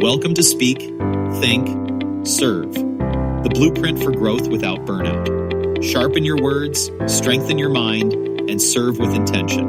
Welcome to Speak, Think, Serve, the blueprint for growth without burnout. Sharpen your words, strengthen your mind, and serve with intention.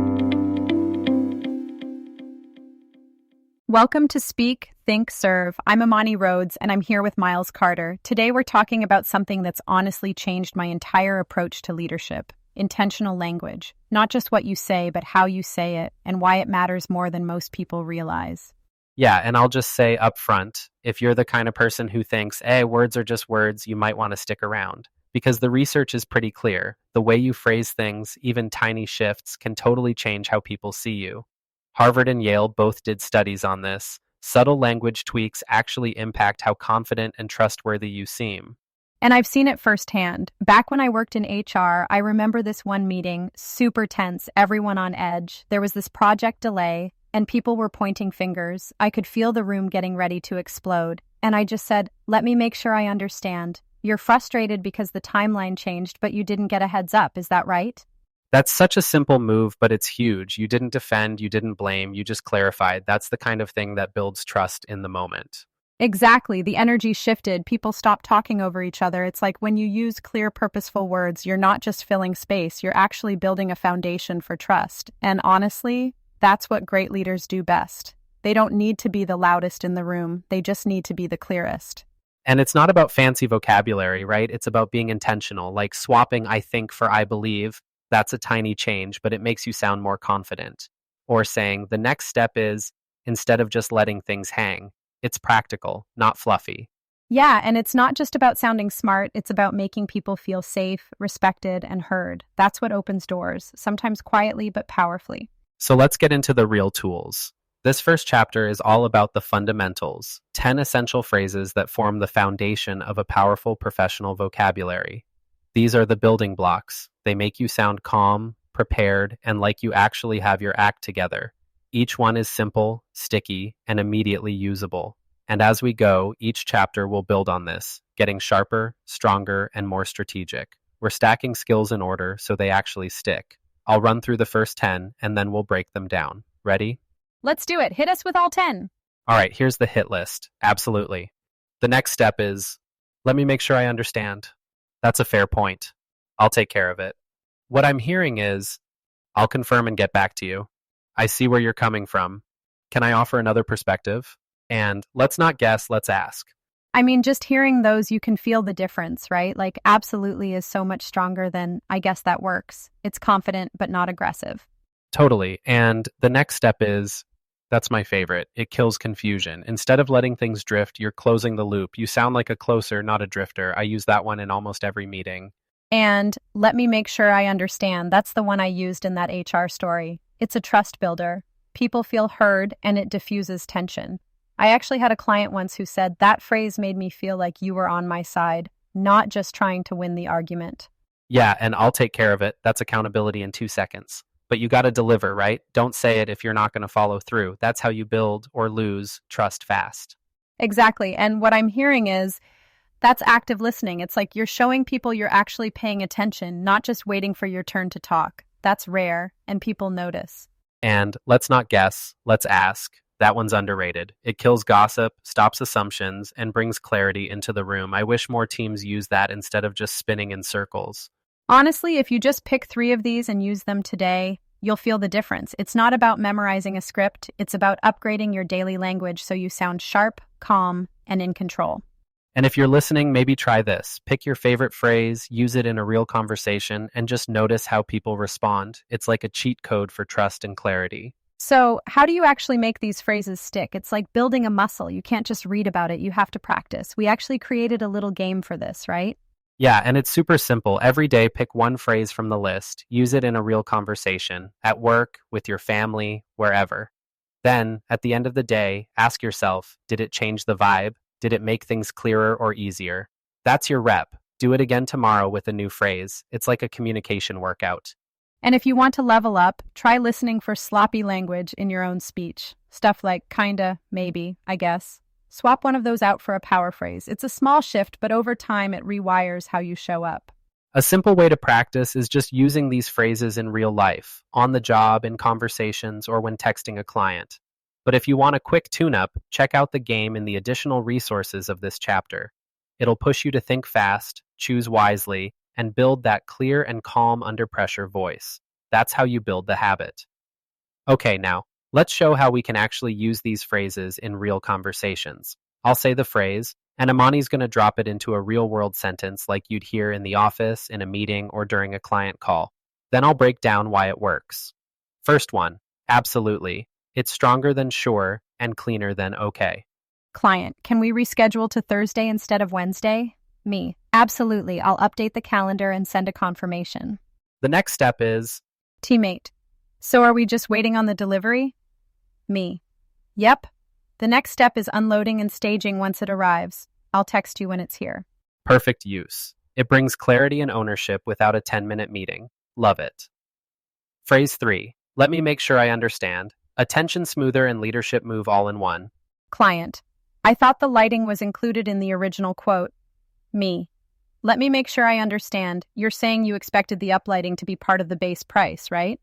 Welcome to Speak, Think, Serve. I'm Imani Rhodes, and I'm here with Miles Carter. Today we're talking about something that's honestly changed my entire approach to leadership: intentional language. Not just what you say, but how you say it, and why it matters more than most people realize. Yeah, and I'll just say up front, if you're the kind of person who thinks, hey, words are just words, you might want to stick around. Because the research is pretty clear. The way you phrase things, even tiny shifts, can totally change how people see you. Harvard and Yale both did studies on this. Subtle language tweaks actually impact how confident and trustworthy you seem. And I've seen it firsthand. Back when I worked in HR, I remember this one meeting, super tense, everyone on edge. There was this project delay, and people were pointing fingers. I could feel the room getting ready to explode. And I just said, let me make sure I understand. You're frustrated because the timeline changed, but you didn't get a heads up. Is that right? That's such a simple move, but it's huge. You didn't defend, you didn't blame, you just clarified. That's the kind of thing that builds trust in the moment. Exactly. The energy shifted. People stopped talking over each other. It's like when you use clear, purposeful words, you're not just filling space, you're actually building a foundation for trust. And honestly, that's what great leaders do best. They don't need to be the loudest in the room. They just need to be the clearest. And it's not about fancy vocabulary, right? It's about being intentional, like swapping I think for I believe. That's a tiny change, but it makes you sound more confident. Or saying the next step is, instead of just letting things hang, it's practical, not fluffy. Yeah, and it's not just about sounding smart. It's about making people feel safe, respected, and heard. That's what opens doors, sometimes quietly but powerfully. So let's get into the real tools. This first chapter is all about the fundamentals, 10 essential phrases that form the foundation of a powerful professional vocabulary. These are the building blocks. They make you sound calm, prepared, and like you actually have your act together. Each one is simple, sticky, and immediately usable. And as we go, each chapter will build on this, getting sharper, stronger, and more strategic. We're stacking skills in order so they actually stick. I'll run through the first 10, and then we'll break them down. Ready? Let's do it. Hit us with all 10. All right, here's the hit list. Absolutely. The next step is, let me make sure I understand. That's a fair point. I'll take care of it. What I'm hearing is, I'll confirm and get back to you. I see where you're coming from. Can I offer another perspective? And let's not guess, let's ask. I mean, just hearing those, you can feel the difference, right? Like, absolutely is so much stronger than, I guess that works. It's confident, but not aggressive. Totally. And the next step is, that's my favorite. It kills confusion. Instead of letting things drift, you're closing the loop. You sound like a closer, not a drifter. I use that one in almost every meeting. And let me make sure I understand. That's the one I used in that HR story. It's a trust builder. People feel heard, and it diffuses tension. I actually had a client once who said, that phrase made me feel like you were on my side, not just trying to win the argument. Yeah, and I'll take care of it. That's accountability in 2 seconds. But you got to deliver, right? Don't say it if you're not going to follow through. That's how you build or lose trust fast. Exactly. And what I'm hearing is, that's active listening. It's like you're showing people you're actually paying attention, not just waiting for your turn to talk. That's rare, and people notice. And let's not guess, let's ask. That one's underrated. It kills gossip, stops assumptions, and brings clarity into the room. I wish more teams use that instead of just spinning in circles. Honestly, if you just pick 3 of these and use them today, you'll feel the difference. It's not about memorizing a script. It's about upgrading your daily language so you sound sharp, calm, and in control. And if you're listening, maybe try this. Pick your favorite phrase, use it in a real conversation, and just notice how people respond. It's like a cheat code for trust and clarity. So, how do you actually make these phrases stick? It's like building a muscle. You can't just read about it. You have to practice. We actually created a little game for this, right? Yeah, and it's super simple. Every day, pick one phrase from the list. Use it in a real conversation, at work, with your family, wherever. Then, at the end of the day, ask yourself, did it change the vibe? Did it make things clearer or easier? That's your rep. Do it again tomorrow with a new phrase. It's like a communication workout. And if you want to level up, try listening for sloppy language in your own speech. Stuff like kinda, maybe, I guess. Swap one of those out for a power phrase. It's a small shift, but over time it rewires how you show up. A simple way to practice is just using these phrases in real life, on the job, in conversations, or when texting a client. But if you want a quick tune-up, check out the game and the additional resources of this chapter. It'll push you to think fast, choose wisely, and build that clear and calm under pressure voice. That's how you build the habit. Okay, now, let's show how we can actually use these phrases in real conversations. I'll say the phrase, and Imani's going to drop it into a real-world sentence like you'd hear in the office, in a meeting, or during a client call. Then I'll break down why it works. First one, absolutely. It's stronger than sure and cleaner than okay. Client, can we reschedule to Thursday instead of Wednesday? Me, absolutely. I'll update the calendar and send a confirmation. The next step is, Teammate, so are we just waiting on the delivery? Me, yep. The next step is unloading and staging once it arrives. I'll text you when it's here. perfect use. It brings clarity and ownership without a 10-minute meeting. Love it. Phrase 3. Let me make sure I understand. Attention smoother and leadership move all in one. Client, I thought the lighting was included in the original quote. Me, let me make sure I understand. You're saying you expected the uplighting to be part of the base price, right?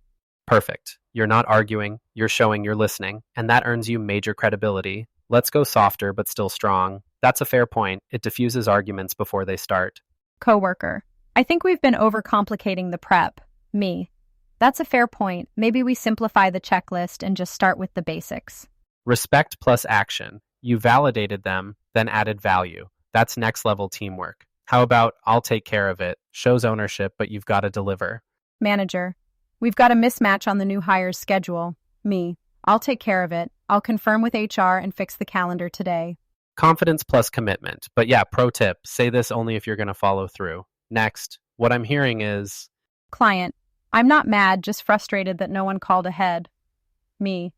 Perfect. You're not arguing, you're showing you're listening, and that earns you major credibility. Let's go softer but still strong. That's a fair point. It diffuses arguments before they start. Coworker, I think we've been overcomplicating the prep. Me, that's a fair point. Maybe we simplify the checklist and just start with the basics. Respect plus action. You validated them, then added value. That's next level teamwork. How about I'll take care of it? Shows ownership, but you've got to deliver. Manager, we've got a mismatch on the new hire's schedule. Me, I'll take care of it. I'll confirm with HR and fix the calendar today. Confidence plus commitment. But yeah, pro tip, say this only if you're going to follow through. Next, what I'm hearing is, Client, I'm not mad, just frustrated that no one called ahead. Me,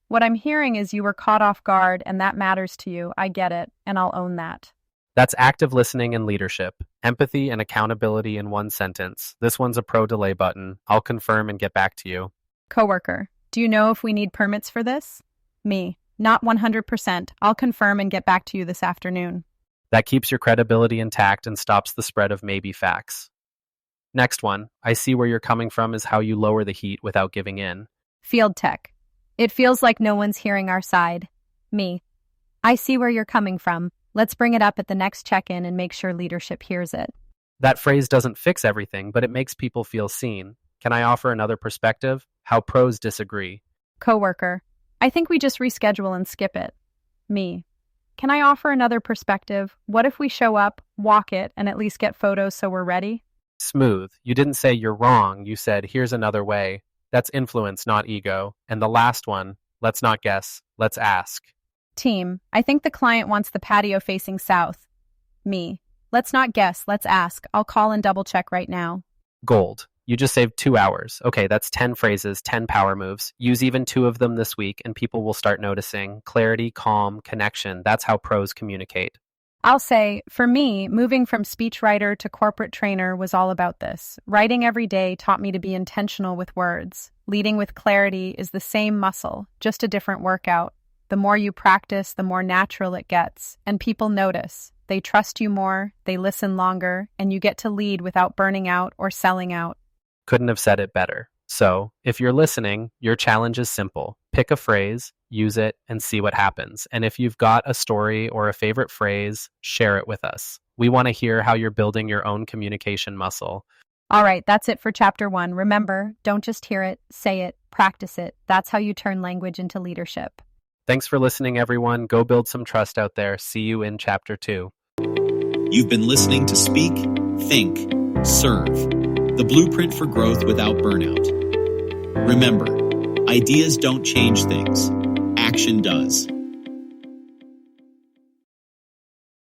what I'm hearing is you were caught off guard and that matters to you. I get it, and I'll own that. that's active listening and leadership. Empathy and accountability in one sentence. This one's a pro delay button. I'll confirm and get back to you. Coworker, do you know if we need permits for this? Me, not 100%. I'll confirm and get back to you this afternoon. That keeps your credibility intact and stops the spread of maybe facts. Next one, I see where you're coming from, is how you lower the heat without giving in. Field tech, it feels like no one's hearing our side. Me, I see where you're coming from. Let's bring it up at the next check-in and make sure leadership hears it. That phrase doesn't fix everything, but it makes people feel seen. Can I offer another perspective? How pros disagree. Coworker, I think we just reschedule and skip it. Me, can I offer another perspective? What if we show up, walk it, and at least get photos so we're ready? Smooth. You didn't say you're wrong. You said, here's another way. That's influence, not ego. And the last one, let's not guess. Let's ask. Team, I think the client wants the patio facing south. Me, let's not guess, let's ask. I'll call and double check right now. Gold. You just saved 2 hours. Okay, that's 10 phrases, 10 power moves. Use even 2 of them this week and people will start noticing. Clarity, calm, connection. That's how pros communicate. I'll say, for me, moving from speechwriter to corporate trainer was all about this. Writing every day taught me to be intentional with words. Leading with clarity is the same muscle, just a different workout. The more you practice, the more natural it gets. And people notice. They trust you more, they listen longer, and you get to lead without burning out or selling out. Couldn't have said it better. So, if you're listening, your challenge is simple. Pick a phrase, use it, and see what happens. And if you've got a story or a favorite phrase, share it with us. We want to hear how you're building your own communication muscle. All right, that's it for Chapter 1. Remember, don't just hear it, say it, practice it. That's how you turn language into leadership. Thanks for listening, everyone. Go build some trust out there. See you in Chapter 2. You've been listening to Speak, Think, Serve, the blueprint for growth without burnout. Remember, ideas don't change things. Action does.